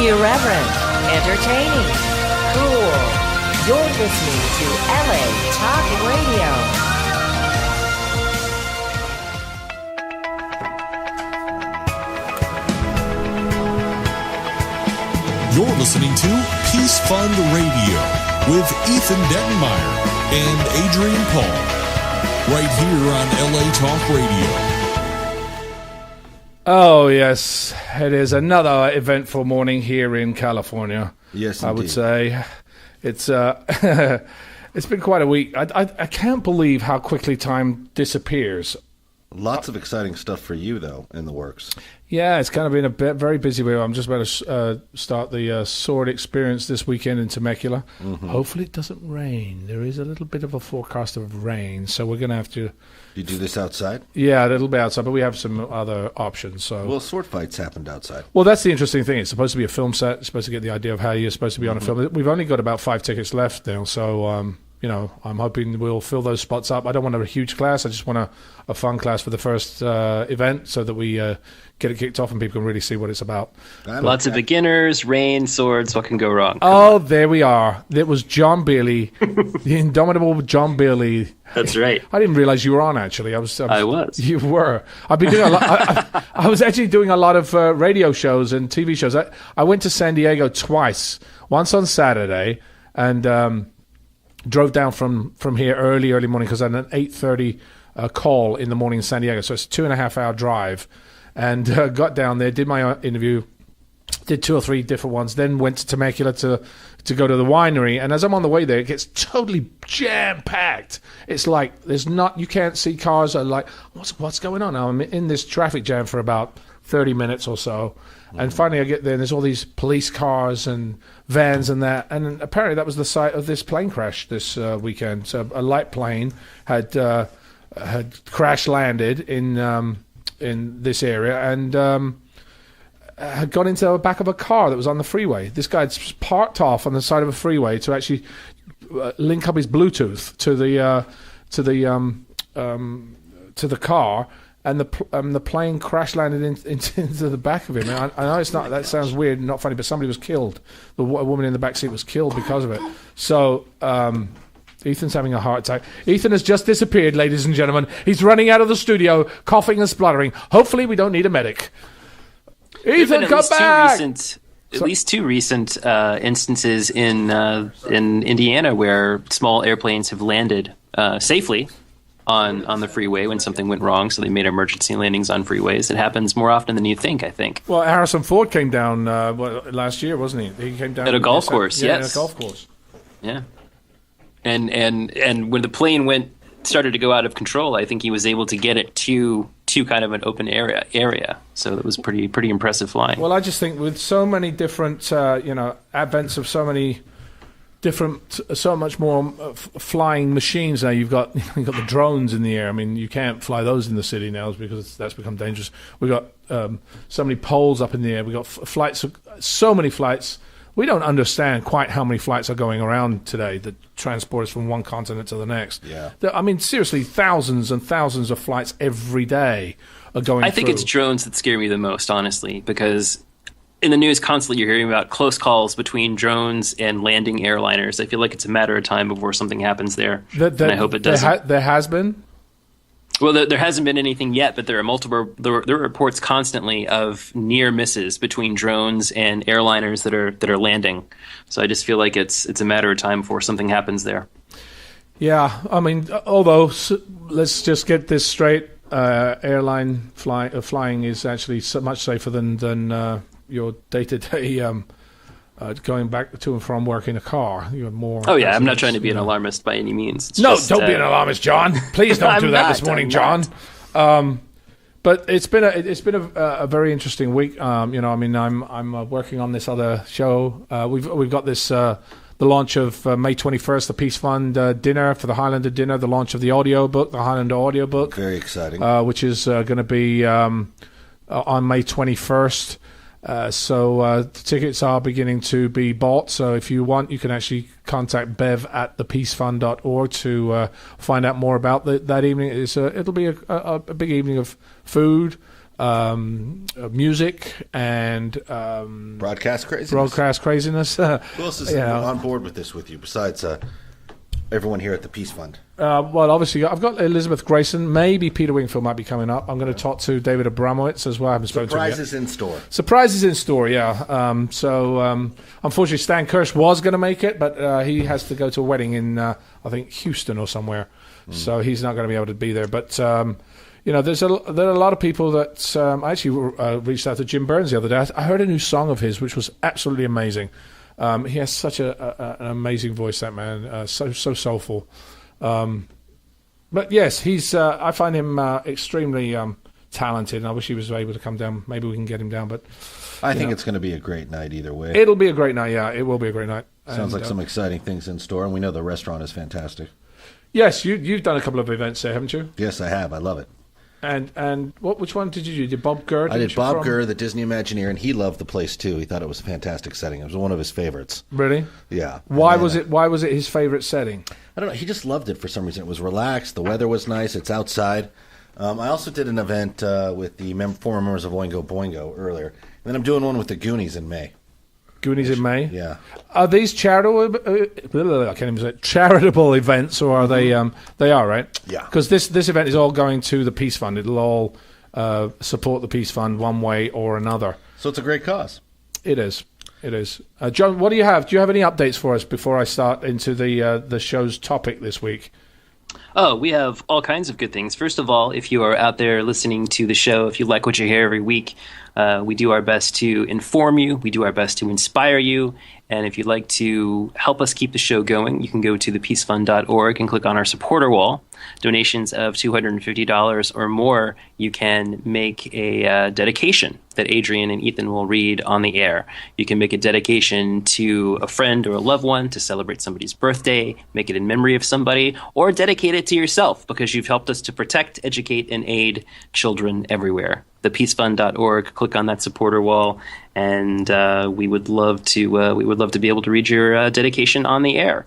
Irreverent, entertaining, cool. You're listening to LA Talk Radio. You're listening to Peace Fund Radio with Ethan Dettenmaier and Adrian Paul, right here on LA Talk Radio. Oh, yes. It is another eventful morning here in California. Yes, I would say. It's it's been quite a week. I can't believe how quickly time disappears. Lots of exciting stuff for you, though, in the works. Yeah, it's kind of been a very busy week. I'm just about to start the sword experience this weekend in Temecula. Mm-hmm. Hopefully it doesn't rain. There is a little bit of a forecast of rain, so we're going to have to... You do this outside? Yeah, a little bit outside, but we have some other options. So, well, sword fights happened outside. Well, that's the interesting thing. It's supposed to be a film set. It's supposed to get the idea of how you're supposed to be on a film. We've only got about 5 tickets left now, so... I'm hoping we'll fill those spots up. I don't want a huge class. I just want a fun class for the first event so that we get it kicked off and people can really see what it's about. Lots of beginners, rain, swords. What can go wrong? There we are. It was John Bailey, the indomitable John Bailey. That's right. I didn't realize you were on, actually. I was. You were. I've been doing a lot. I was actually doing a lot of radio shows and TV shows. I went to San Diego twice, once on Saturday, and... drove down from here early morning because I had an 8:30 call in the morning in San Diego. So it's a 2.5 hour drive. And got down there, did my interview, did 2 or 3 different ones, then went to Temecula to go to the winery. And as I'm on the way there, it gets totally jam-packed. It's like you can't see cars. Are like, what's going on? I'm in this traffic jam for about 30 minutes or so. And finally I get there and there's all these police cars and vans and that. And apparently that was the site of this plane crash this weekend. So a light plane had crash landed in this area and had gone into the back of a car that was on the freeway. This guy had parked off on the side of a freeway to actually link up his Bluetooth to the car. And the plane crash landed into the back of him. And I know it's not. That sounds weird and not funny, but somebody was killed. A woman in the back seat was killed because of it. So Ethan's having a heart attack. Ethan has just disappeared, ladies and gentlemen. He's running out of the studio, coughing and spluttering. Hopefully, we don't need a medic. Ethan, come back! At least two recent instances in Indiana where small airplanes have landed safely on the freeway when something went wrong, so they made emergency landings on freeways. It happens more often than you think, I think. Well, Harrison Ford came down last year, wasn't he? He came down at a golf course, yes. At a golf course. Yeah. And when the plane started to go out of control, I think he was able to get it to kind of an open area. So it was pretty impressive flying. Well, I just think with so many different advents of so much more flying machines now. You've got the drones in the air. I mean, you can't fly those in the city now because that's become dangerous. We've got so many poles up in the air. We've got flights, so many flights. We don't understand quite how many flights are going around today that transport us from one continent to the next. Yeah. I mean, seriously, thousands and thousands of flights every day are going I think it's drones that scare me the most, honestly, because in the news constantly you're hearing about close calls between drones and landing airliners. I feel like it's a matter of time before something happens there, and I hope it doesn't. There has been? Well, there hasn't been anything yet, but there are there are reports constantly of near misses between drones and airliners that are landing. So I just feel like it's a matter of time before something happens there. Yeah, I mean, although let's just get this straight: airline flying is actually so much safer than your day-to-day going back to and from work in a car. You have more. Oh yeah, I'm not trying to be an alarmist by any means. Don't be an alarmist, John. Please don't do that this morning, John. But it's been a very interesting week. I'm working on this other show. We've got this the launch of May 21st, the Peace Fund dinner for the Highlander dinner, the launch of the audiobook, the Highlander audiobook. Very exciting. Which is going to be on May 21st. So the tickets are beginning to be bought. So if you want, you can actually contact Bev at thepeacefund.org to find out more about that evening. It'll be a big evening of food, music and broadcast craziness. Who else is on board with this with you besides everyone here at the Peace Fund? Well, obviously, I've got Elizabeth Grayson. Maybe Peter Wingfield might be coming up. I'm going to talk to David Abramowitz as well. I haven't spoken to him yet. Surprises in store. Surprises in store, yeah. Unfortunately, Stan Kirsch was going to make it, but he has to go to a wedding in, I think, Houston or somewhere. So he's not going to be able to be there. But, there are a lot of people that... I actually reached out to Jim Burns the other day. I heard a new song of his, which was absolutely amazing. He has such an amazing voice, that man. So soulful. But yes, he's. I find him extremely talented, and I wish he was able to come down. Maybe we can get him down. But I think it's going to be a great night either way. It'll be a great night. Yeah, it will be a great night. Sounds like some exciting things in store, and we know the restaurant is fantastic. Yes, you've done a couple of events there, haven't you? Yes, I have. I love it. And which one did you do? Did Bob Gurr? I did Bob Gurr, the Disney Imagineer, and he loved the place too. He thought it was a fantastic setting. It was one of his favorites. Really? Yeah. Why was it his favorite setting? I don't know. He just loved it for some reason. It was relaxed. The weather was nice. It's outside. I also did an event with the former members of Oingo Boingo earlier, and then I'm doing one with the Goonies in May. Goonies in May? Yeah. Are these charitable events, or are they? They are, right? Yeah. Because this event is all going to the Peace Fund. It'll all support the Peace Fund one way or another. So it's a great cause. It is. It is. John, what do you have? Do you have any updates for us before I start into the show's topic this week? Oh, we have all kinds of good things. First of all, if you are out there listening to the show, if you like what you hear every week, we do our best to inform you. We do our best to inspire you. And if you'd like to help us keep the show going, you can go to thepeacefund.org and click on our supporter wall. Donations of $250 or more, you can make a dedication that Adrian and Ethan will read on the air. You can make a dedication to a friend or a loved one to celebrate somebody's birthday, make it in memory of somebody, or dedicate it to yourself because you've helped us to protect, educate, and aid children everywhere. Thepeacefund.org. Click on that supporter wall, and we would love to be able to read your dedication on the air.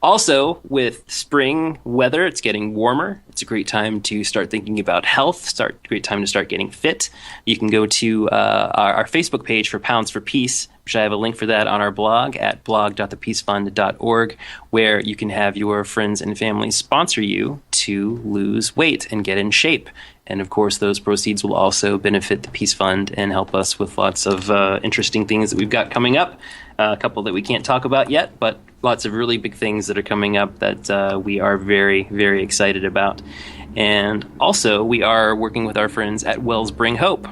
Also, with spring weather, it's getting warmer. It's a great time to start thinking about health. Great time to start getting fit. You can go to our Facebook page for Pounds for Peace, which I have a link for that on our blog at blog.thepeacefund.org, where you can have your friends and family sponsor you to lose weight and get in shape. And of course, those proceeds will also benefit the Peace Fund and help us with lots of interesting things that we've got coming up. A couple that we can't talk about yet, but lots of really big things that are coming up that we are very, very excited about. And also, we are working with our friends at Wells Bring Hope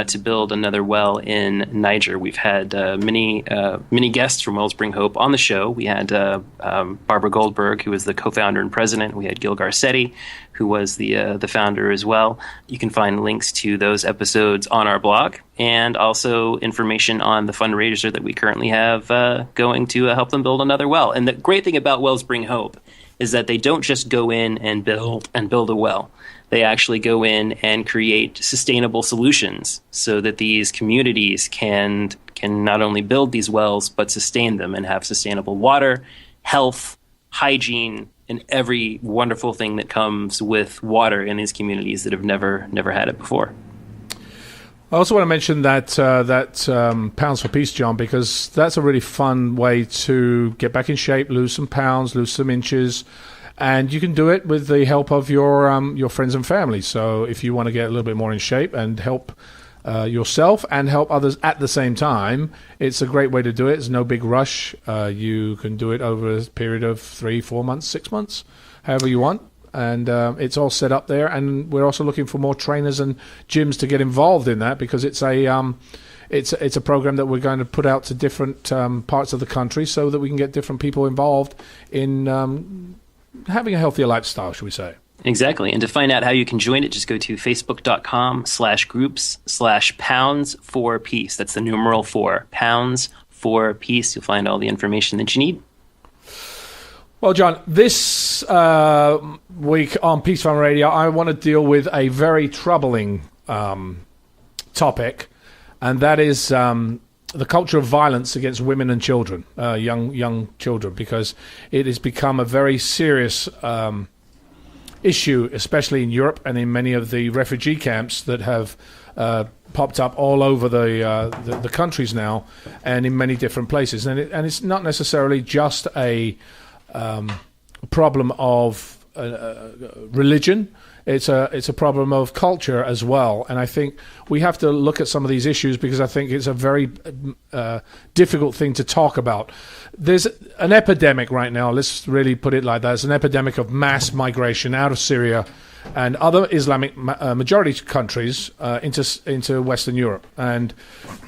to build another well in Niger. We've had many guests from Wells Bring Hope on the show. We had Barbara Goldberg, who was the co-founder and president. We had Gil Garcetti, who was the founder as well. You can find links to those episodes on our blog, and also information on the fundraiser that we currently have going to help them build another well. And the great thing about Wells Bring Hope is that they don't just go in and build a well. They actually go in and create sustainable solutions so that these communities can not only build these wells, but sustain them and have sustainable water, health, hygiene, and every wonderful thing that comes with water in these communities that have never had it before. I also want to mention that Pounds for Peace, John, because that's a really fun way to get back in shape, lose some pounds, lose some inches. And you can do it with the help of your friends and family. So if you want to get a little bit more in shape and help yourself and help others at the same time, it's a great way to do it. It's no big rush. You can do it over a period of 3, 4 months, 6 months, however you want. And it's all set up there. And we're also looking for more trainers and gyms to get involved in that, because it's a program that we're going to put out to different parts of the country so that we can get different people involved in having a healthier lifestyle, should we say. Exactly. And to find out how you can join it, just go to facebook.com/groups/pounds4peace. That's the numeral 4, pounds for peace. You'll find all the information that you need. Well, John, this week on Peace Fund Radio, I want to deal with a very troubling topic, and that is the culture of violence against women and children, young children, because it has become a very serious issue, especially in Europe and in many of the refugee camps that have popped up all over the countries now, and in many different places. And it's not necessarily just a problem of religion. It's a problem of culture as well. And I think we have to look at some of these issues because I think it's a very difficult thing to talk about. There's an epidemic right now, let's really put it like that. It's an epidemic of mass migration out of Syria and other Islamic majority countries into Western Europe. And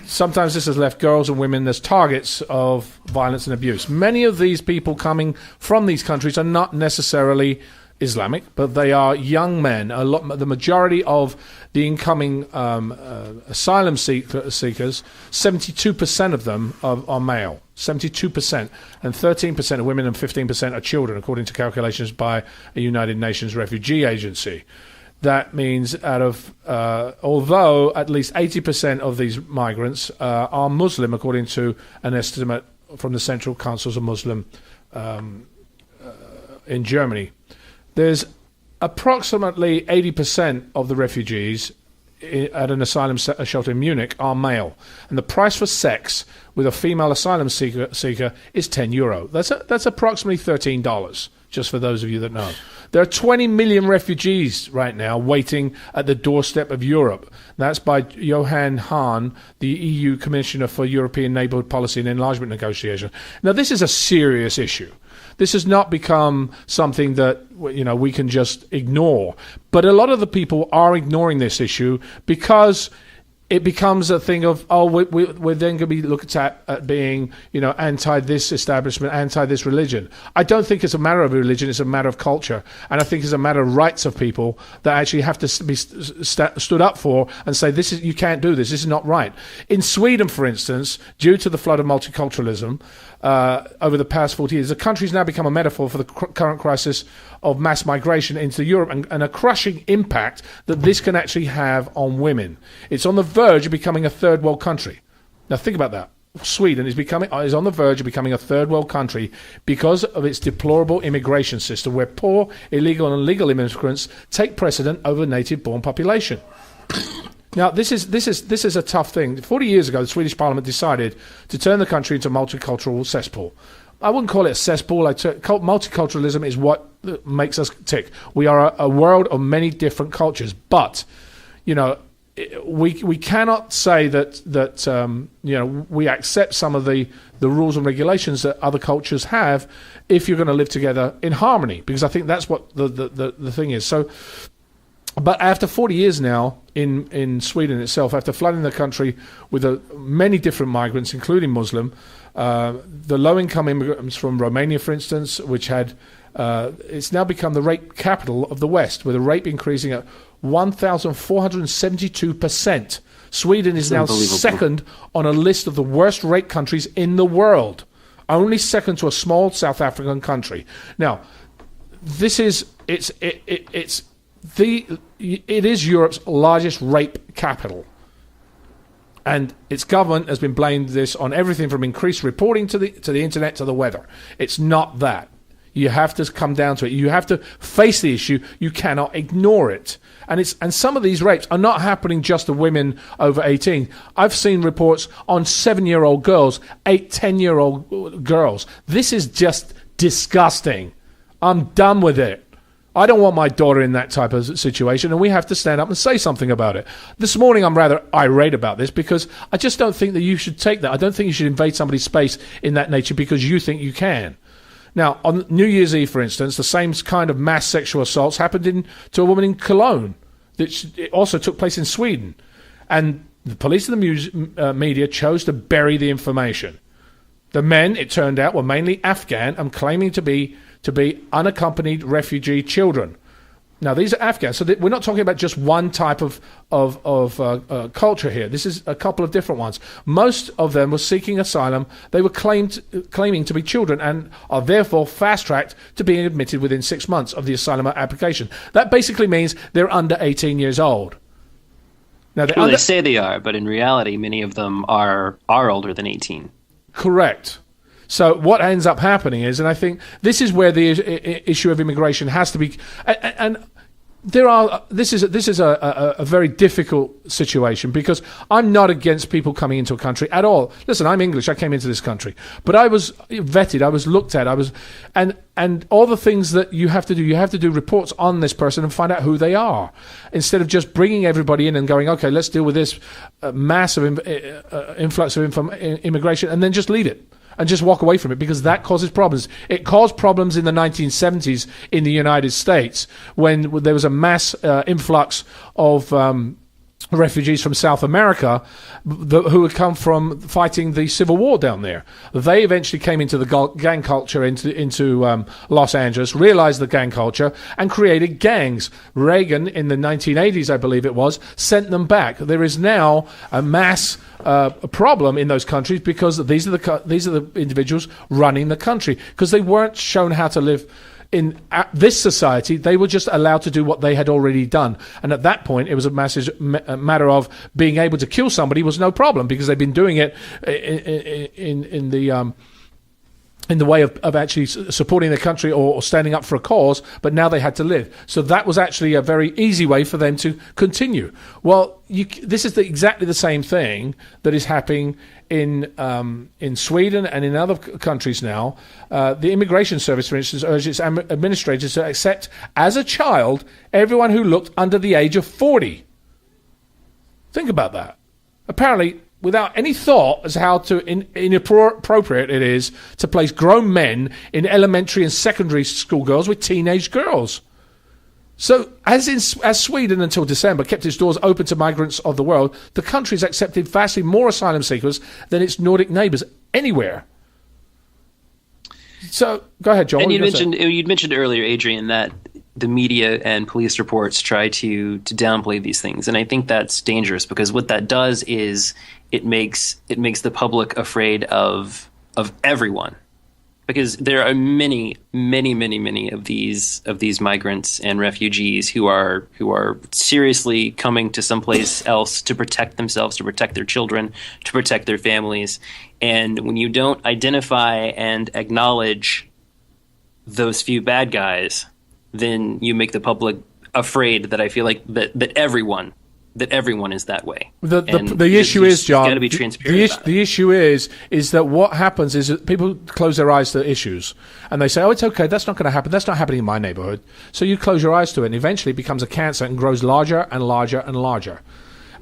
sometimes this has left girls and women as targets of violence and abuse. Many of these people coming from these countries are not necessarily Islamic, but they are young men. The majority of the incoming asylum seekers, 72% of them are male. 72%, and 13% are women and 15% are children, according to calculations by a United Nations Refugee Agency. That means although at least 80% of these migrants are Muslim, according to an estimate from the Central Councils of Muslim in Germany. There's approximately 80% of the refugees at an asylum shelter in Munich are male, and the price for sex with a female asylum seeker is €10. That's approximately $13, just for those of you that know. There are 20 million refugees right now waiting at the doorstep of Europe. That's by Johann Hahn, the EU Commissioner for European Neighbourhood Policy and Enlargement Negotiation. Now, this is a serious issue. This has not become something that we can just ignore. But a lot of the people are ignoring this issue because it becomes a thing of, we're then going to be looked at being, anti this establishment, anti this religion. I don't think it's a matter of religion, it's a matter of culture. And I think it's a matter of rights of people that actually have to be stood up for and say, you can't do this is not right. In Sweden, for instance, due to the flood of multiculturalism, over the past 40 years, the country's now become a metaphor for the current crisis of mass migration into Europe and a crushing impact that this can actually have on women. It's on the verge of becoming a third world country. Now think about that. Sweden is on the verge of becoming a third world country because of its deplorable immigration system, where poor, illegal and legal immigrants take precedent over native-born population. Now, this is a tough thing. 40 years ago, the Swedish Parliament decided to turn the country into a multicultural cesspool. I wouldn't call it a cesspool. Multiculturalism is what makes us tick. We are a world of many different cultures, but we cannot say that we accept some of the rules and regulations that other cultures have if you're going to live together in harmony, because I think that's what the thing is. So. But after 40 years now in Sweden itself, after flooding the country with many different migrants, including Muslim, the low-income immigrants from Romania, for instance, which had it's now become the rape capital of the West, with a rape increasing at 1,472%. Sweden is now second on a list of the worst rape countries in the world, only second to a small South African country. Now, it is Europe's largest rape capital, and its government has been blamed this on everything from increased reporting to the internet to the weather. It's not that. You have to come down to it. You have to face the issue. You cannot ignore it. And some of these rapes are not happening just to women over 18. I've seen reports on 7-year-old girls, 8, 10-year-old girls. This is just disgusting. I'm done with it. I don't want my daughter in that type of situation, and we have to stand up and say something about it. This morning I'm rather irate about this because I just don't think that you should take that. I don't think you should invade somebody's space in that nature because you think you can. Now, on New Year's Eve, for instance, the same kind of mass sexual assaults happened to a woman in Cologne. It also took place in Sweden. And the police and the media chose to bury the information. The men, it turned out, were mainly Afghan and claiming to be unaccompanied refugee children. Now, these are Afghans, so we're not talking about just one type of culture here. This is a couple of different ones. Most of them were seeking asylum. They were claiming to be children and are therefore fast-tracked to being admitted within 6 months of the asylum application. That basically means they're under 18 years old. Now, they say they are, but in reality, many of them are older than 18. Correct. So what ends up happening is, and I think this is where the issue of immigration has to be, and this is a very difficult situation, because I'm not against people coming into a country at all. Listen, I'm English. I came into this country, but I was vetted. I was looked at. And all the things that you have to do. You have to do reports on this person and find out who they are, instead of just bringing everybody in and going, okay, let's deal with this massive influx of immigration, and then just leave it. And just walk away from it, because that causes problems. It caused problems in the 1970s in the United States, when there was a mass influx of refugees from South America who had come from fighting the Civil War down there. They eventually came into the gang culture into Los Angeles, realized the gang culture, and created gangs. Reagan, in the 1980s, I believe it was, sent them back. There is now a mass problem in those countries, because these are the individuals running the country, because they weren't shown how to live in this society. They were just allowed to do what they had already done, and at that point it was a matter of being able to kill somebody was no problem, because they've been doing it in the way of actually supporting the country or standing up for a cause, but now they had to live. So that was actually a very easy way for them to continue. Well, this is exactly the same thing that is happening in Sweden and in other countries now. The Immigration Service, for instance, urged its administrators to accept as a child everyone who looked under the age of 40. Think about that. Apparently, without any thought as how inappropriate it is to place grown men in elementary and secondary school girls with teenage girls. So, as Sweden until December kept its doors open to migrants of the world, the country has accepted vastly more asylum seekers than its Nordic neighbours anywhere. So, go ahead, John. And you'd mentioned earlier, Adrian, that the media and police reports try to downplay these things, and I think that's dangerous, because what that does is it makes the public afraid of everyone, because there are many of these migrants and refugees who are seriously coming to someplace else to protect themselves, to protect their children, to protect their families, and when you don't identify and acknowledge those few bad guys, then you make the public afraid that I feel like that everyone is that way. The issue is, John, got to be transparent. The issue is that what happens is that people close their eyes to issues, and they say, "Oh, it's okay. That's not going to happen. That's not happening in my neighborhood." So you close your eyes to it, and eventually it becomes a cancer and grows larger and larger and larger.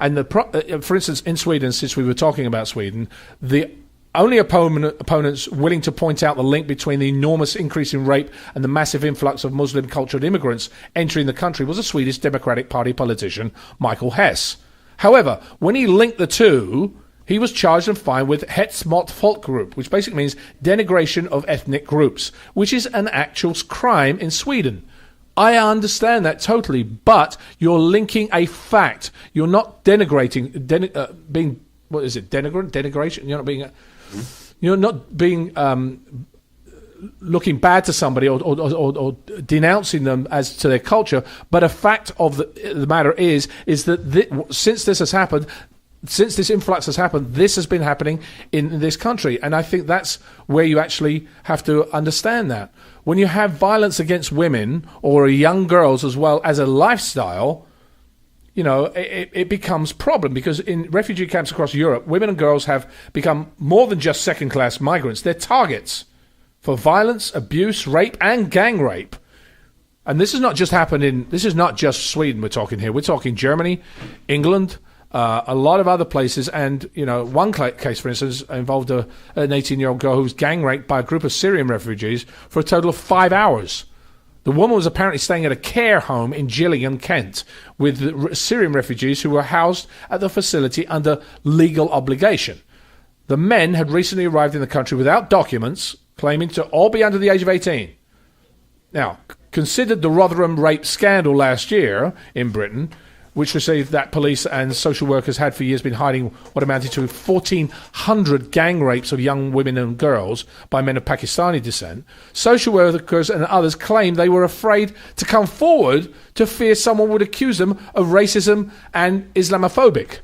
And for instance, in Sweden, since we were talking about Sweden, the only opponents willing to point out the link between the enormous increase in rape and the massive influx of Muslim-cultured immigrants entering the country was a Swedish Democratic Party politician, Michael Hess. However, when he linked the two, he was charged and fined with hets mot folkgrupp, which basically means denigration of ethnic groups, which is an actual crime in Sweden. I understand that totally, but you're linking a fact. You're not denigrating, being, what is it, denigration? You're not being looking bad to somebody or denouncing them as to their culture, but a fact of the matter is that since this has happened, since this influx has happened, this has been happening in this country, and I think that's where you actually have to understand that. When you have violence against women or young girls as well as a lifestyle, you know, it becomes a problem, because in refugee camps across Europe, women and girls have become more than just second-class migrants. They're targets for violence, abuse, rape, and gang rape. And this is not just this is not just Sweden we're talking here. We're talking Germany, England, a lot of other places. And, you know, one case, for instance, involved an 18-year-old girl who was gang raped by a group of Syrian refugees for a total of 5 hours. The woman was apparently staying at a care home in Gillingham, Kent, with Syrian refugees who were housed at the facility under legal obligation. The men had recently arrived in the country without documents, claiming to all be under the age of 18. Now, considered the Rotherham rape scandal last year in Britain, which received that police and social workers had for years been hiding what amounted to 1,400 gang rapes of young women and girls by men of Pakistani descent, social workers and others claimed they were afraid to come forward to fear someone would accuse them of racism and Islamophobic.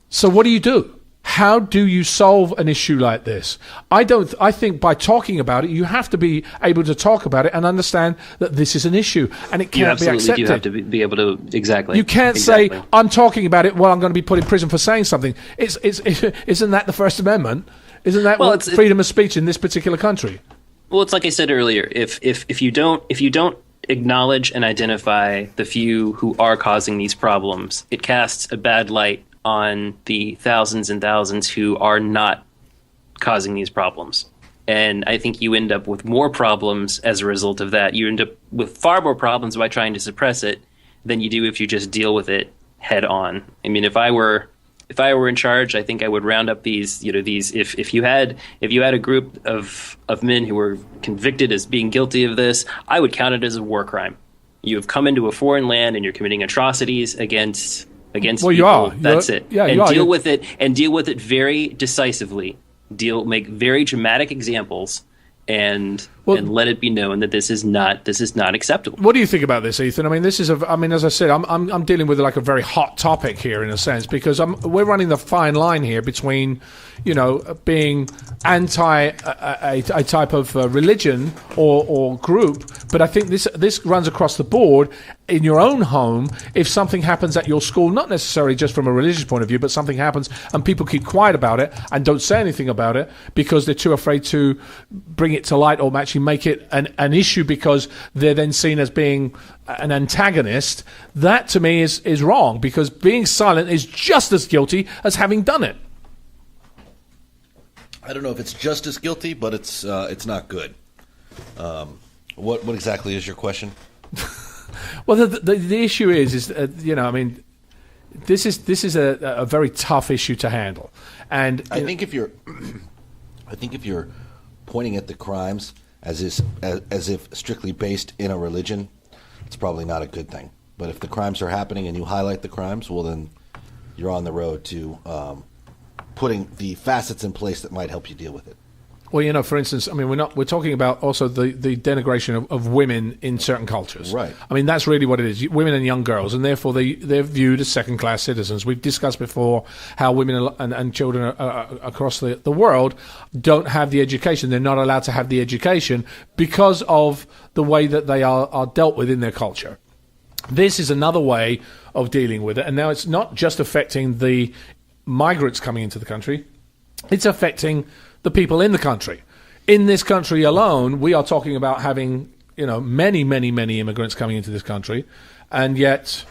So what do? how do you solve an issue like this? I think by talking about it, you have to be able to talk about it and understand that this is an issue and it can't be accepted. You have to be able to, exactly. You can't say, I'm talking about it, well, I'm going to be put in prison for saying something. Isn't that the First Amendment? Isn't that freedom of speech in this particular country? Well, it's like I said earlier, if you don't acknowledge and identify the few who are causing these problems, it casts a bad light on the thousands and thousands who are not causing these problems. And I think you end up with more problems as a result of that. You end up with far more problems by trying to suppress it than you do if you just deal with it head on. I mean, if I were in charge, I think I would round up these, if you had a group of men who were convicted as being guilty of this, I would count it as a war crime. You have come into a foreign land and you're committing atrocities against people. You are. That's it. Yeah, and deal with it very decisively. Make very dramatic examples and let it be known that this is not acceptable. What do you think about this, Ethan? I mean, as I said, I'm dealing with like a very hot topic here in a sense, because we're running the fine line here between, being anti a type of religion or group, but I think this runs across the board in your own home. If something happens at your school, not necessarily just from a religious point of view, but something happens and people keep quiet about it and don't say anything about it because they're too afraid to bring it to light or actually make it an issue because they're then seen as being an antagonist, that to me is wrong, because being silent is just as guilty as having done it. I don't know if it's just as guilty, but it's not good. What exactly is your question? Well, the issue is I mean, this is a very tough issue to handle, and I think if you're pointing at the crimes as if strictly based in a religion, it's probably not a good thing. But if the crimes are happening and you highlight the crimes, well, then you're on the road to putting the facets in place that might help you deal with it. Well, for instance, I mean, we're talking about also the denigration of women in certain cultures. Right. I mean, that's really what it is. Women and young girls, and therefore they're viewed as second-class citizens. We've discussed before how women and children across the world don't have the education. They're not allowed to have the education because of the way that they are dealt with in their culture. This is another way of dealing with it. And now it's not just affecting the migrants coming into the country. It's affecting the people in the country. In this country alone, we are talking about having, many, many, many immigrants coming into this country, and yet,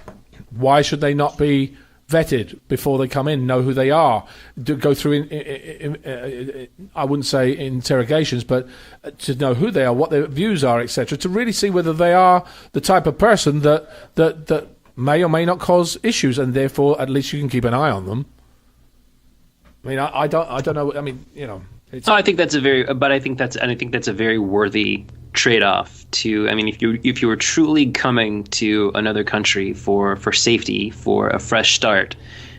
why should they not be vetted before they come in, know who they are, go through, I wouldn't say interrogations, but to know who they are, what their views are, etc., to really see whether they are the type of person that may or may not cause issues, and therefore, at least you can keep an eye on them. I mean, I don't know. I mean, I think that's a very worthy trade-off. If you were truly coming to another country for safety, for a fresh start,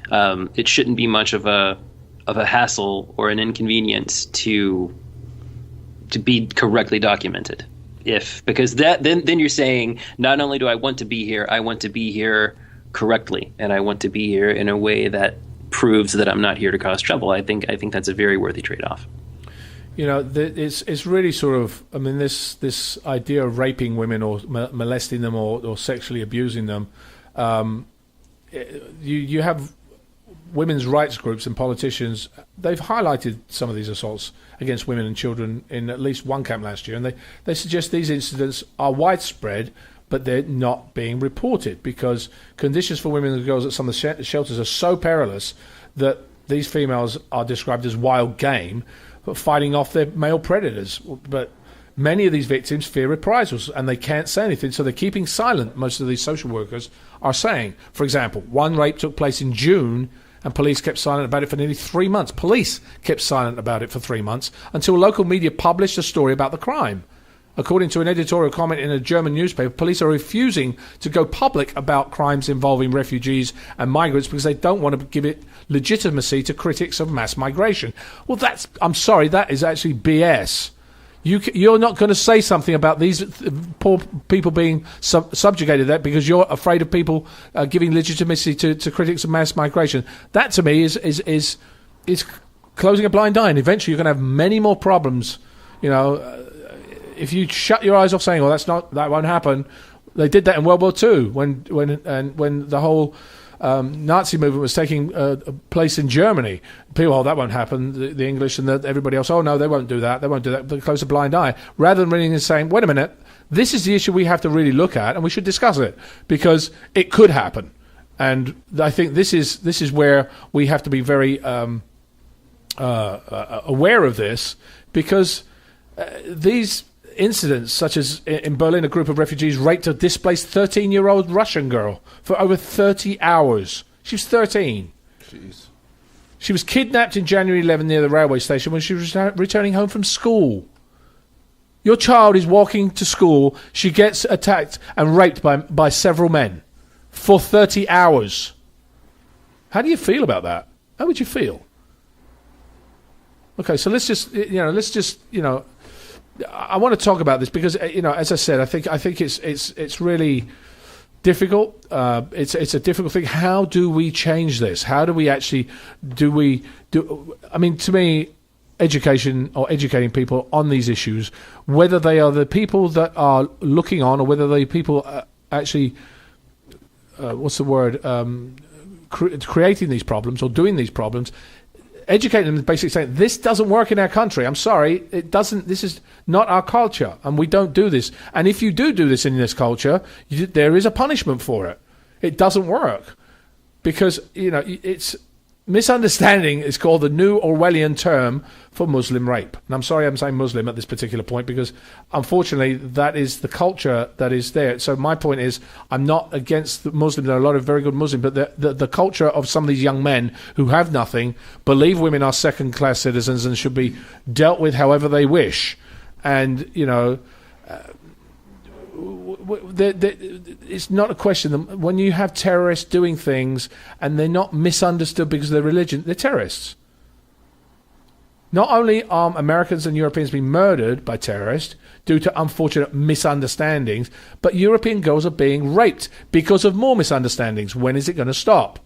it shouldn't be much of a hassle or an inconvenience to be correctly documented. Because then you're saying, not only do I want to be here, I want to be here correctly, and I want to be here in a way that proves that I'm not here to cause trouble. I think that's a very worthy trade-off. It's really sort of, I mean, this idea of raping women or molesting them or sexually abusing them. You have women's rights groups and politicians. They've highlighted some of these assaults against women and children in at least one camp last year, and they suggest these incidents are widespread, but they're not being reported because conditions for women and girls at some of the shelters are so perilous that these females are described as wild game, fighting off their male predators. But many of these victims fear reprisals and they can't say anything, so they're keeping silent, most of these social workers are saying. For example, one rape took place in June and police kept silent about it for nearly 3 months. Police kept silent about it for 3 months until local media published a story about the crime. According to an editorial comment in a German newspaper, police are refusing to go public about crimes involving refugees and migrants because they don't want to give it legitimacy to critics of mass migration. Well, I'm sorry, that is actually BS. You're not going to say something about these poor people being subjugated there because you're afraid of people giving legitimacy to critics of mass migration. That, to me, is is closing a blind eye, and eventually you're going to have many more problems. If you shut your eyes off saying, "Well, that won't happen," they did that in World War II when the whole Nazi movement was taking place in Germany. People, that won't happen. The English and everybody else, no, they won't do that. They won't do that. They close a blind eye, rather than reading and saying, "Wait a minute, this is the issue we have to really look at, and we should discuss it because it could happen." And I think this is where we have to be very aware of this, because these incidents, such as in Berlin, a group of refugees raped a displaced 13-year-old Russian girl for over 30 hours. She was 13. Jeez. She was kidnapped in January 11 near the railway station when she was returning home from school. Your child is walking to school. She gets attacked and raped by several men for 30 hours. How do you feel about that? How would you feel? Okay, so let's just I want to talk about this because as I said, I think it's really difficult. It's a difficult thing. How do we change this? How do we actually do? I mean, to me, education or educating people on these issues, whether they are the people that are looking on or whether they people actually, creating these problems or doing these problems. Educating them is basically saying, this doesn't work in our country. I'm sorry, it doesn't. This is not our culture, and we don't do this. And if you do this in this culture, there is a punishment for it. It doesn't work because it's misunderstanding is called the new Orwellian term for Muslim rape. And I'm sorry I'm saying Muslim at this particular point because, unfortunately, that is the culture that is there. So my point is, I'm not against the Muslims. There are a lot of very good Muslims, but the culture of some of these young men who have nothing, believe women are second-class citizens and should be dealt with however they wish. And, it's not a question. When you have terrorists doing things and they're not misunderstood because of their religion, they're terrorists. Not only are Americans and Europeans being murdered by terrorists due to unfortunate misunderstandings, but European girls are being raped because of more misunderstandings. When is it going to stop?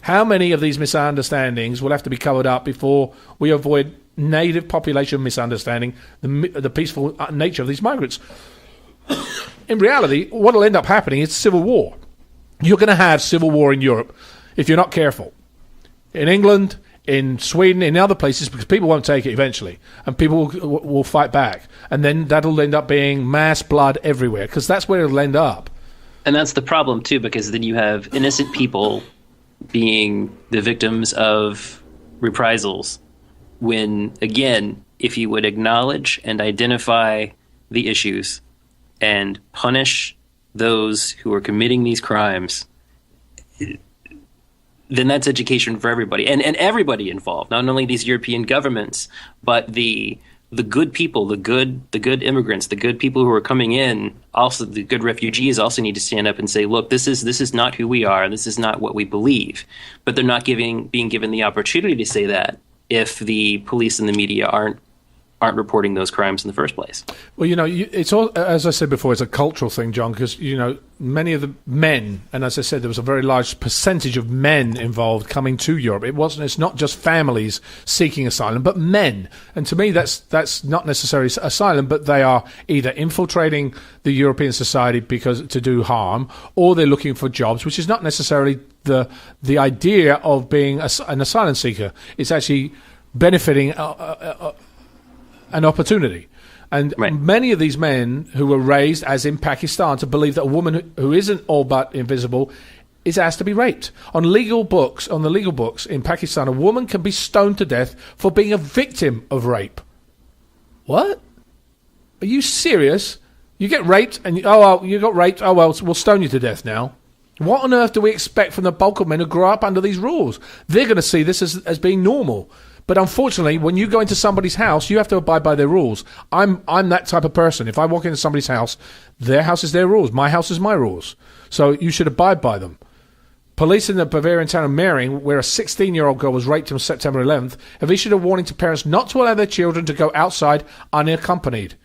How many of these misunderstandings will have to be covered up before we avoid native population misunderstanding the peaceful nature of these migrants? In reality, what will end up happening is civil war. You're going to have civil war in Europe if you're not careful. In England, in Sweden, in other places, because people won't take it eventually, and people will fight back. And then that'll end up being mass blood everywhere, because that's where it'll end up. And that's the problem, too, because then you have innocent people being the victims of reprisals when, again, if you would acknowledge and identify the issues and punish those who are committing these crimes, then that's education for everybody and everybody involved, not only these European governments, but the good people, the good immigrants, the good people who are coming in, also the good refugees also need to stand up and say, look, this is not who we are, this is not what we believe. But they're not being given the opportunity to say that if the police and the media aren't reporting those crimes in the first place. Well, it's all, as I said before, it's a cultural thing, John, because, many of the men, and as I said, there was a very large percentage of men involved coming to Europe. It's not just families seeking asylum, but men. And to me, that's not necessarily asylum, but they are either infiltrating the European society to do harm, or they're looking for jobs, which is not necessarily the idea of being an asylum seeker. It's actually benefiting an opportunity. And right. Many of these men who were raised, as in Pakistan, to believe that a woman who isn't all but invisible is asked to be raped. On the legal books in Pakistan, a woman can be stoned to death for being a victim of rape. What? Are you serious? You get raped and you got raped. Oh, well, we'll stone you to death now. What on earth do we expect from the bulk of men who grow up under these rules? They're going to see this as being normal. But unfortunately, when you go into somebody's house, you have to abide by their rules. I'm that type of person. If I walk into somebody's house, their house is their rules. My house is my rules. So you should abide by them. Police in the Bavarian town of Mering, where a 16-year-old girl was raped on September 11th, have issued a warning to parents not to allow their children to go outside unaccompanied.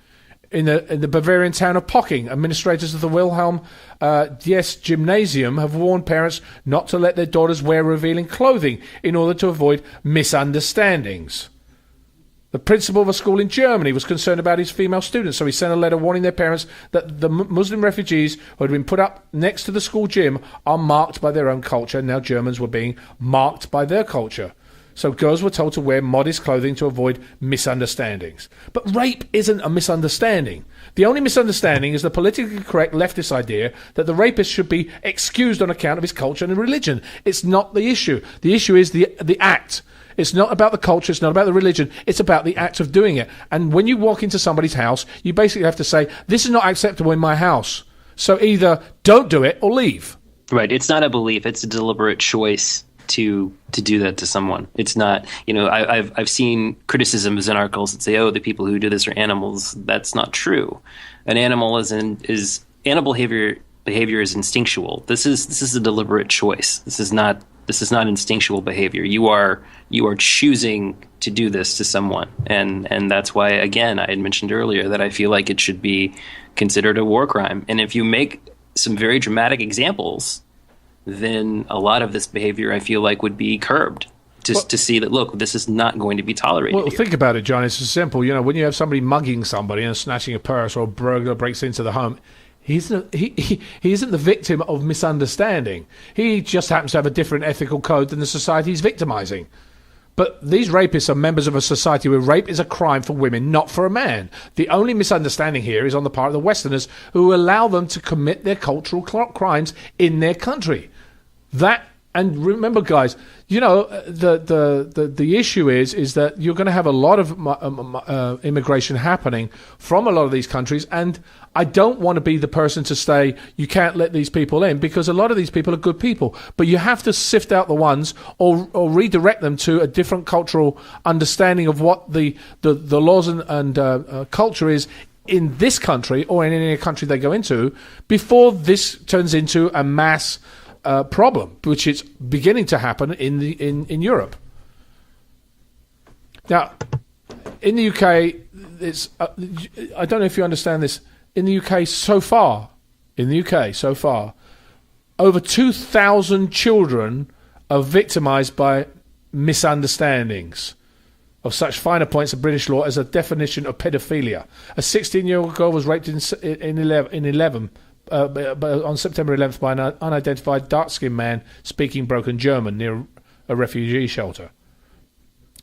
In the Bavarian town of Pocking, administrators of the Wilhelm Dies Gymnasium have warned parents not to let their daughters wear revealing clothing in order to avoid misunderstandings. The principal of a school in Germany was concerned about his female students, so he sent a letter warning their parents that the Muslim refugees who had been put up next to the school gym are marked by their own culture. Now Germans were being marked by their culture. So girls were told to wear modest clothing to avoid misunderstandings. But rape isn't a misunderstanding. The only misunderstanding is the politically correct leftist idea that the rapist should be excused on account of his culture and religion. It's not the issue. The issue is the act. It's not about the culture, it's not about the religion, it's about the act of doing it. And when you walk into somebody's house, you basically have to say, this is not acceptable in my house. So either don't do it or leave. Right. It's not a belief, it's a deliberate choice to do that to someone. It's not, I've seen criticisms in articles that say, oh, the people who do this are animals. That's not true. An animal animal behavior is instinctual. This is a deliberate choice. This is not instinctual behavior. You are choosing to do this to someone, and that's why, again, I had mentioned earlier that I feel like it should be considered a war crime. And if you make some very dramatic examples, then a lot of this behavior, I feel like, would be curbed. Just to see that, look, this is not going to be tolerated. Well, think about it, John. It's simple. When you have somebody mugging somebody and snatching a purse, or a burglar breaks into the home, he isn't the victim of misunderstanding. He just happens to have a different ethical code than the society he's victimizing. But these rapists are members of a society where rape is a crime for women, not for a man. The only misunderstanding here is on the part of the Westerners who allow them to commit their cultural crimes in their country. And remember, guys, the issue is that you're going to have a lot of immigration happening from a lot of these countries, and I don't want to be the person to say you can't let these people in, because a lot of these people are good people, but you have to sift out the ones or redirect them to a different cultural understanding of what the laws and culture is in this country or in any country they go into before this turns into a mass problem, which is beginning to happen in Europe. Now, in the UK, it's I don't know if you understand this. In the UK so far, over 2,000 children are victimised by misunderstandings of such finer points of British law as a definition of paedophilia. A 16-year-old girl was raped on September 11th by an unidentified dark-skinned man speaking broken German near a refugee shelter.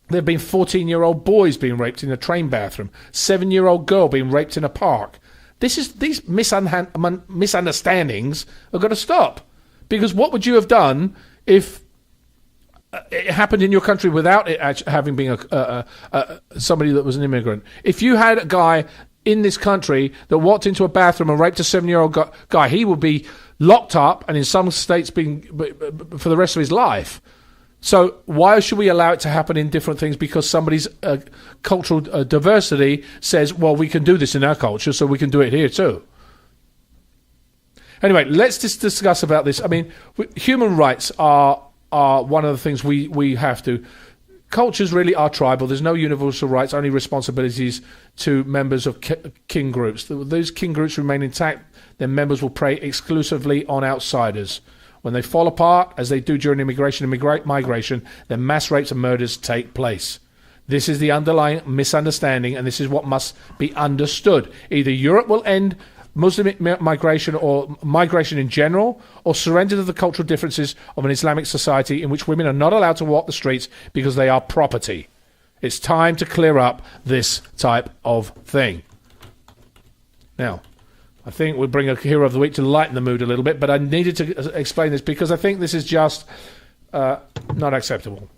There have been 14-year-old boys being raped in a train bathroom, 7-year-old girl being raped in a park. These misunderstandings are going to stop. Because what would you have done if it happened in your country without it having been somebody that was an immigrant? If you had a guy in this country that walked into a bathroom and raped a 7-year-old guy, he would be locked up and in some states being for the rest of his life. So why should we allow it to happen in different things? Because somebody's cultural diversity says, well, we can do this in our culture, so we can do it here too. Anyway, let's just discuss about this. I mean, human rights are one of the things we have to. Cultures really are tribal. There's no universal rights, only responsibilities to members of kin groups. Those kin groups remain intact. Their members will prey exclusively on outsiders. When they fall apart, as they do during immigration and migration, then mass rapes and murders take place. This is the underlying misunderstanding, and this is what must be understood. Either Europe will end Muslim migration or migration in general, or surrender to the cultural differences of an Islamic society in which women are not allowed to walk the streets because they are property. It's time to clear up this type of thing. Now, I think we'll bring a hero of the week to lighten the mood a little bit, but I needed to explain this because I think this is just not acceptable.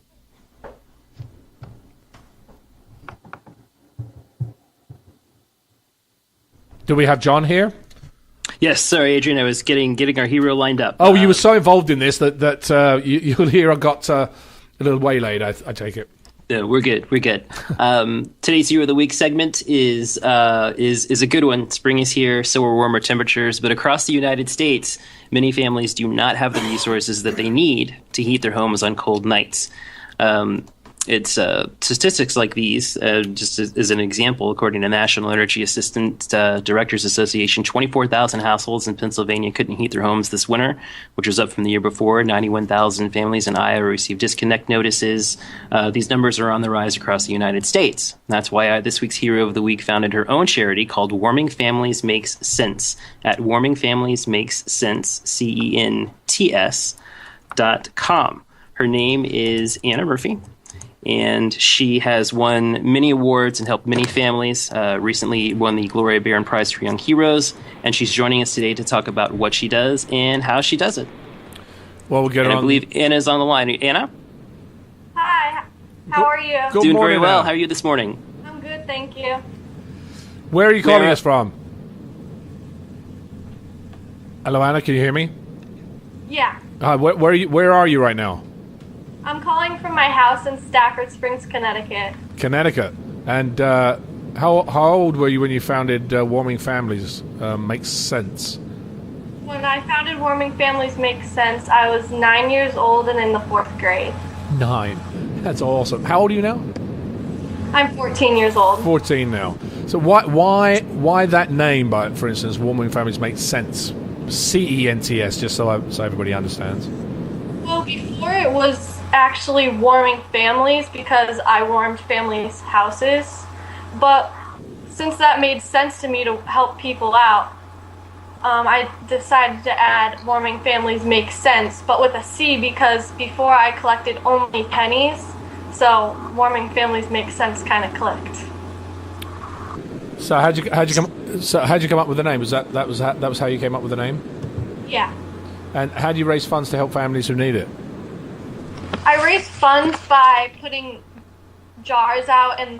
Do we have John here? Yes, sorry, Adrian. I was getting our hero lined up. Oh, you were so involved in this that your hero got a little waylaid, I take it. Yeah, we're good. Today's Hero of the Week segment is a good one. Spring is here, so are warmer temperatures. But across the United States, many families do not have the resources that they need to heat their homes on cold nights. It's statistics like these, just as an example, according to National Energy Assistant Directors Association, 24,000 households in Pennsylvania couldn't heat their homes this winter, which was up from the year before. 91,000 families in Iowa received disconnect notices. These numbers are on the rise across the United States. That's why this week's Hero of the Week founded her own charity called Warming Families Makes Sense at warmingfamiliesmakes.com. Her name is Anna Murphy, and she has won many awards and helped many families. Recently won the Gloria Barron Prize for Young Heroes, and she's joining us today to talk about what she does and how she does it. Well, we'll get and on. I believe Anna's on the line. Anna? Hi. How are you? Good Doing morning, very well. Anna. How are you this morning? I'm good, thank you. Where are you calling us from? Hello, Anna. Can you hear me? Yeah. Where are you right now? I'm calling from my house in Stafford Springs, Connecticut. Connecticut. And how old were you when you founded Warming Families Makes Sense? When I founded Warming Families Makes Sense, I was 9 years old and in the 4th grade. 9. That's awesome. How old are you now? I'm 14 years old. 14 now. So why that name? But for instance, Warming Families Makes Sense. CENTS, just so everybody understands. Well, before it was actually warming families because I warmed families' houses, but since that made sense to me to help people out, I decided to add Warming Families Make Sense, but with a C, because before I collected only pennies, so Warming Families Make Sense kind of clicked. So how'd you come up with the name? Was that was how you came up with the name? Yeah. And how do you raise funds to help families who need it? I raise funds by putting jars out in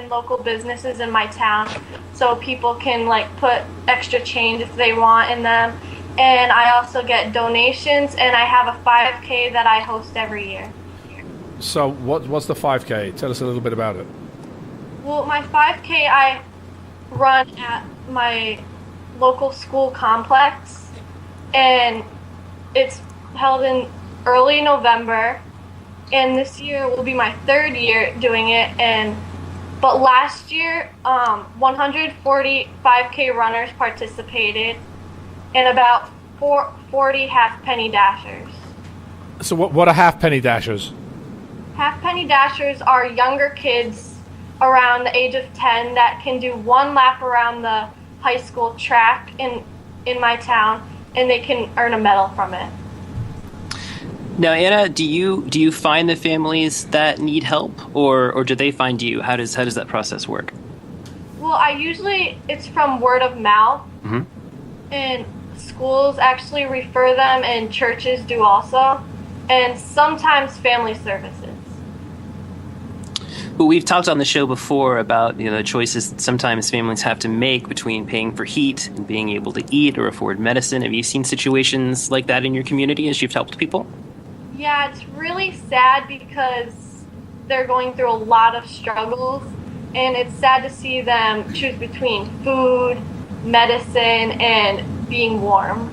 local businesses in my town, so people can put extra change if they want in them. And I also get donations, and I have a 5K that I host every year. So what's the 5K? Tell us a little bit about it. Well, my 5K I run at my local school complex, and it's held in early November. And this year will be my 3rd year doing it. But last year, 140 5K runners participated, and about 40 half-penny dashers. So what are half-penny dashers? Half-penny dashers are younger kids around the age of 10 that can do 1 lap around the high school track in my town, and they can earn a medal from it. Now, Anna, do you find the families that need help, or do they find you? How does that process work? Well, it's from word of mouth, Mm-hmm. and schools actually refer them, and churches do also, and sometimes family services. Well, we've talked on the show before about the choices that sometimes families have to make between paying for heat and being able to eat or afford medicine. Have you seen situations like that in your community as you've helped people? Yeah, it's really sad because they're going through a lot of struggles, and it's sad to see them choose between food, medicine, and being warm.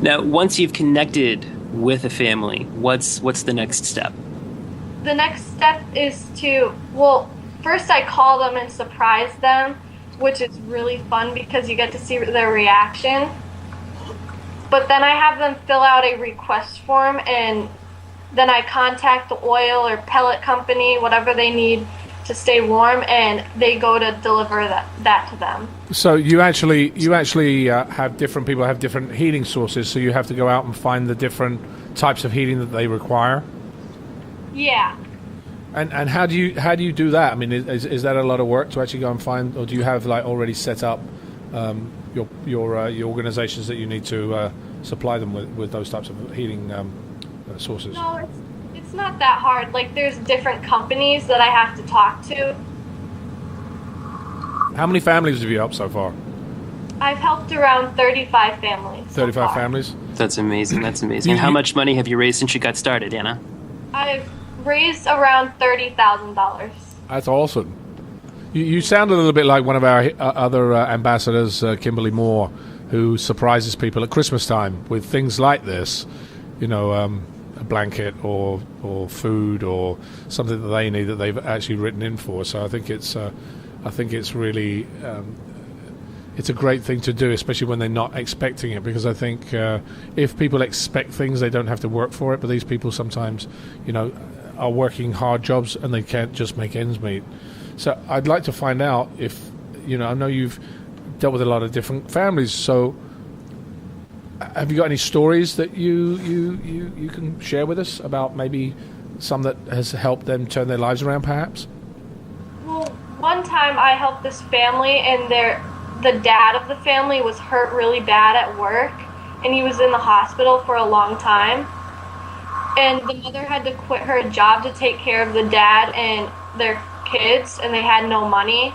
Now, once you've connected with a family, what's the next step? The next step is first I call them and surprise them, which is really fun because you get to see their reaction. But then I have them fill out a request form, and then I contact the oil or pellet company, whatever they need to stay warm, and they go to deliver that to them. So you actually have different people have different heating sources, so you have to go out and find the different types of heating that they require? Yeah. And how do you do that? I mean, is that a lot of work to actually go and find, or do you have already set up your organizations that you need to supply them with those types of heating sources? No, it's not that hard. There's different companies that I have to talk to. How many families have you helped so far? I've helped around 35 families. 35 families? That's amazing. And how much money have you raised since you got started, Anna? I've raised around $30,000. That's awesome. You sound a little bit like one of our other ambassadors, Kimberly Moore, who surprises people at Christmas time with things like this. a blanket or food or something that they need that they've actually written in for. So I think it's really it's a great thing to do, especially when they're not expecting it, because I think if people expect things, they don't have to work for it. But these people sometimes, are working hard jobs and they can't just make ends meet. So I'd like to find out if, I know you've dealt with a lot of different families. So have you got any stories that you can share with us about maybe some that has helped them turn their lives around, perhaps? Well, one time I helped this family, and the dad of the family was hurt really bad at work, and he was in the hospital for a long time. And the mother had to quit her job to take care of the dad and their kids, and they had no money.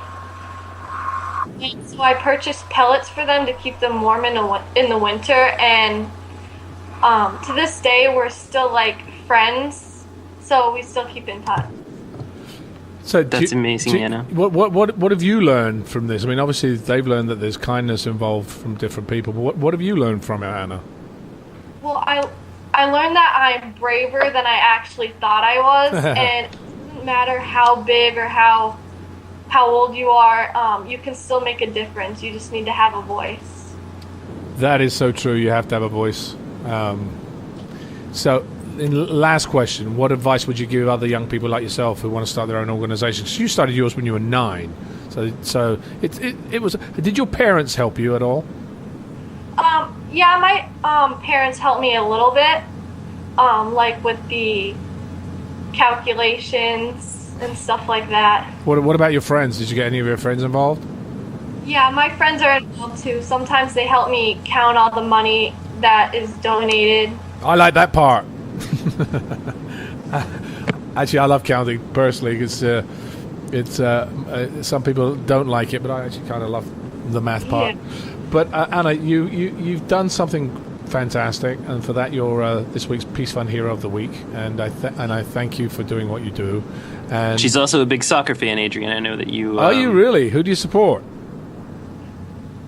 And so I purchased pellets for them to keep them warm in the winter, and to this day we're still like friends, so we still keep in touch. So that's amazing, Anna. What have you learned from this? I mean, obviously they've learned that there's kindness involved from different people, but what have you learned from it, Anna? Well, I learned that I'm braver than I actually thought I was, and it doesn't matter how big or how old you are, you can still make a difference. You just need to have a voice. That is so true. You have to have a voice. So, last question, what advice would you give other young people like yourself who want to start their own organizations? You started yours when you were 9. So it was. Did your parents help you at all? Yeah, my parents helped me a little bit, like with the calculations and stuff like that. What about your friends? Did you get any of your friends involved? Yeah, my friends are involved too. Sometimes they help me count all the money that is donated. I like that part. Actually, I love counting personally because some people don't like it, but I actually kind of love the math part. Yeah. But Anna, you've done something fantastic, and for that you're this week's Peace Fund Hero of the Week, and I thank you for doing what you do. And she's also a big soccer fan, Adrian. I know that you. Are you really? Who do you support?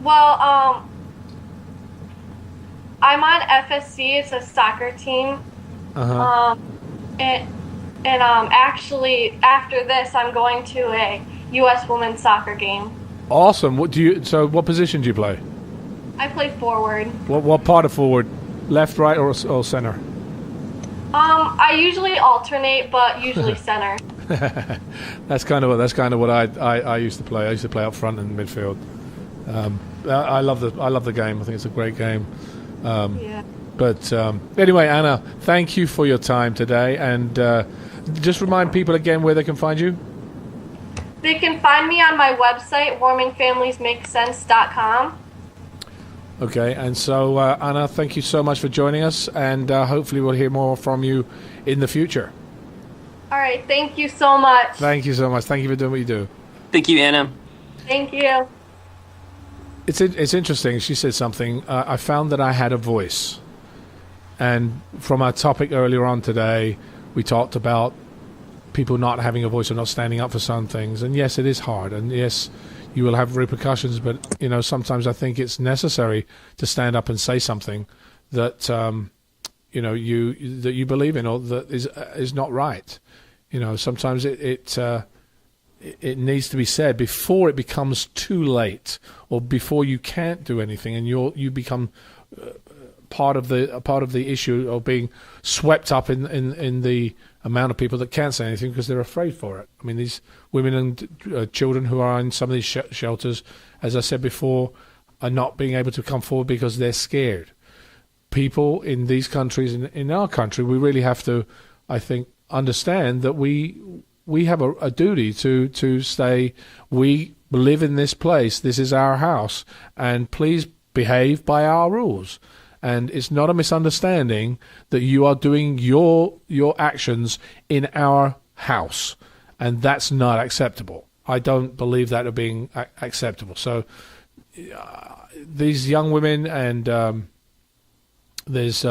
Well, I'm on FSC. It's a soccer team. And actually after this, I'm going to a U.S. women's soccer game. Awesome. What position do you play? I play forward. What part of forward? Left, right, or center? I usually alternate, but usually center. That's kind of what I used to play. I used to play up front and midfield. I love the game. I think it's a great game. Yeah. But anyway, Anna, thank you for your time today, and just remind people again where they can find you. They can find me on my website, warmingfamiliesmakesense.com. Okay, and so Anna, thank you so much for joining us, and hopefully we'll hear more from you in the future. All right, thank you so much. Thank you so much. Thank you for doing what you do. Thank you, Anna. Thank you. It's interesting. She said something. I found that I had a voice. And from our topic earlier on today, we talked about people not having a voice or not standing up for some things. And yes, it is hard. And yes, you will have repercussions. But, sometimes I think it's necessary to stand up and say something that, you believe in or that is not right. Sometimes it needs to be said before it becomes too late or before you can't do anything and you become part of the issue of being swept up in the amount of people that can't say anything because they're afraid for it. I mean, these women and children who are in some of these shelters, as I said before, are not being able to come forward because they're scared. People in these countries, in our country, we really have to, I think, understand that we have a duty to say, we live in this place, this is our house, and please behave by our rules. And it's not a misunderstanding that you are doing your actions in our house, and that's not acceptable. I don't believe that of being acceptable. So these young women, and there's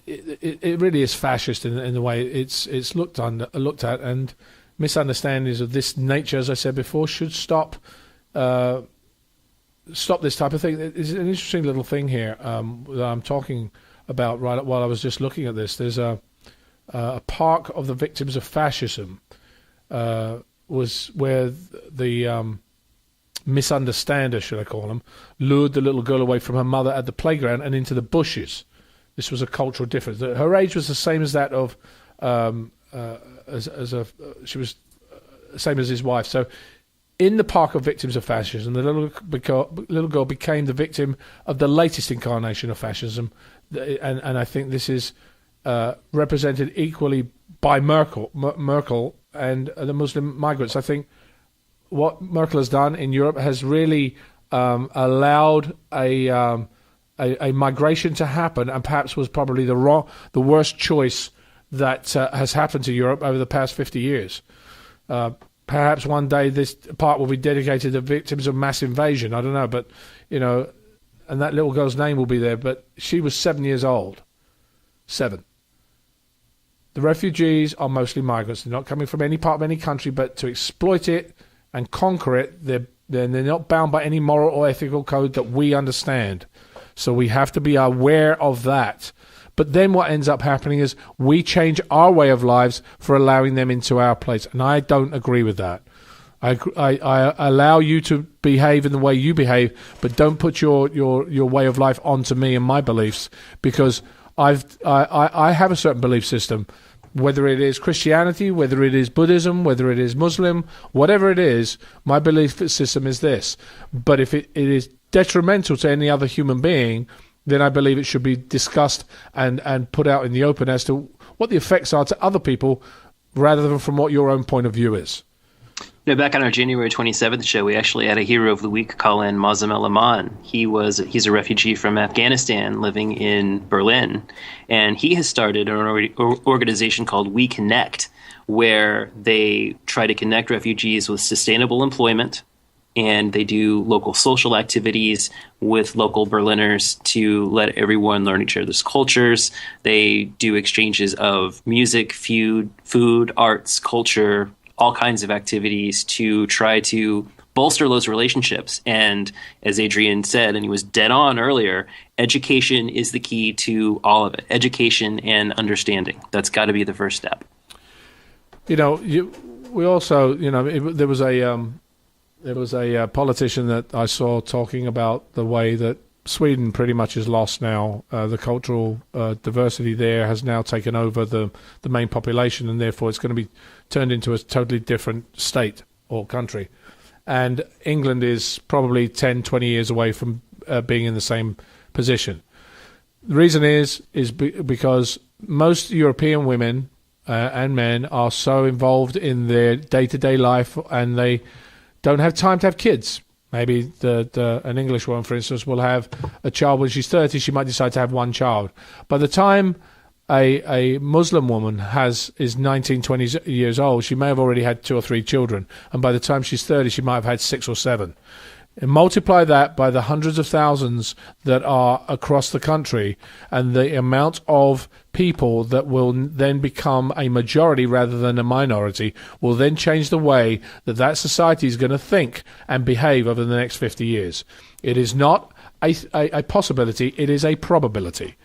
it really is fascist in the way it's looked at, and misunderstandings of this nature, as I said before, should stop this type of thing. It's an interesting little thing here that I'm talking about right while I was just looking at this. There's a park of the victims of fascism was where the misunderstander, should I call him, lured the little girl away from her mother at the playground and into the bushes. This was a cultural difference. Her age was the same as that of she was the same as his wife. So in the park of victims of fascism, the little girl became the victim of the latest incarnation of fascism, and I think this is represented equally by Merkel and the Muslim migrants. I think what Merkel has done in Europe has really allowed a migration to happen, and perhaps was probably the worst choice that has happened to Europe over the past 50 years. Perhaps one day this part will be dedicated to victims of mass invasion. I don't know, but, and that little girl's name will be there. But she was 7 years old. 7. The refugees are mostly migrants. They're not coming from any part of any country, but to exploit it and conquer it, they're not bound by any moral or ethical code that we understand. So we have to be aware of that. But then what ends up happening is we change our way of lives for allowing them into our place. And I don't agree with that. I allow you to behave in the way you behave, but don't put your way of life onto me and my beliefs, because I have a certain belief system, whether it is Christianity, whether it is Buddhism, whether it is Muslim, whatever it is, my belief system is this. But if it is detrimental to any other human being, then I believe it should be discussed and put out in the open as to what the effects are to other people, rather than from what your own point of view is. Back on our January 27th show, we actually had a Hero of the Week call in Mazem El-Aman. He's a refugee from Afghanistan living in Berlin, and he has started an organization called We Connect, where they try to connect refugees with sustainable employment, and they do local social activities with local Berliners to let everyone learn each other's cultures. They do exchanges of music, food, arts, culture, all kinds of activities to try to bolster those relationships. And as Adrian said, and he was dead on earlier, education is the key to all of it. Education and understanding. That's got to be the first step. We also, there was a politician that I saw talking about the way that Sweden pretty much is lost now. The cultural diversity there has now taken over the main population, and therefore it's going to be turned into a totally different state or country. And England is probably 10, 20 years away from being in the same position. The reason is because most European women and men are so involved in their day-to-day life, and they don't have time to have kids. Maybe an English woman, for instance, will have a child when she's 30. She might decide to have one child. By the time a Muslim woman is 19, 20 years old, she may have already had 2 or 3 children. And by the time she's 30, she might have had 6 or 7. And multiply that by the hundreds of thousands that are across the country, and the amount of people that will then become a majority rather than a minority will then change the way that society is going to think and behave over the next 50 years. It is not a possibility, it is a probability,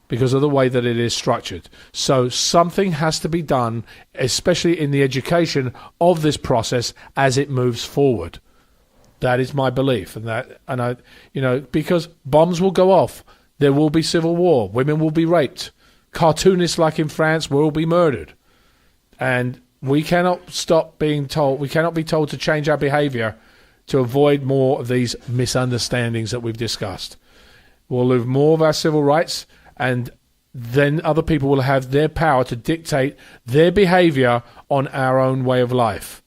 because of the way that it is structured. So something has to be done, especially in the education of this process as it moves forward. That is my belief, because bombs will go off, there will be civil war, women will be raped, cartoonists like in France will be murdered, and we cannot stop being told. We cannot be told to change our behaviour to avoid more of these misunderstandings that we've discussed. We'll lose more of our civil rights, and then other people will have their power to dictate their behaviour on our own way of life.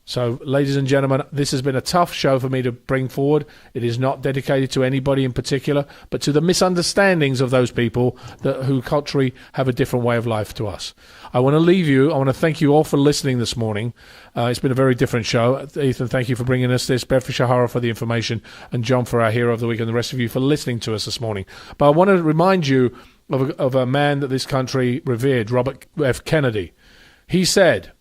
So, ladies and gentlemen, this has been a tough show for me to bring forward. It is not dedicated to anybody in particular, but to the misunderstandings of those people who culturally have a different way of life to us. I want to leave you. I want to thank you all for listening this morning. It's been a very different show. Ethan, thank you for bringing us this. Bedford Shahara for the information, and John for our Hero of the Week, and the rest of you for listening to us this morning. But I want to remind you of a man that this country revered, Robert F. Kennedy. He said,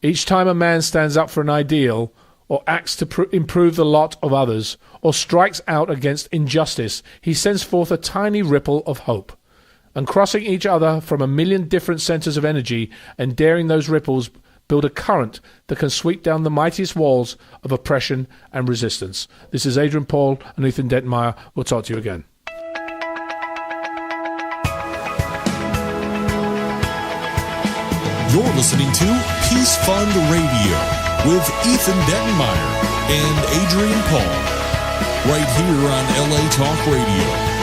"Each time a man stands up for an ideal, or acts to improve the lot of others, or strikes out against injustice, he sends forth a tiny ripple of hope. and crossing each other from a million different centers of energy, and daring those ripples build a current that can sweep down the mightiest walls of oppression and resistance. This is Adrian Paul and Ethan Dettenmaier. We'll talk to you again. You're listening to Peace Fund Radio with Ethan Dettenmaier and Adrian Paul, right here on LA Talk Radio.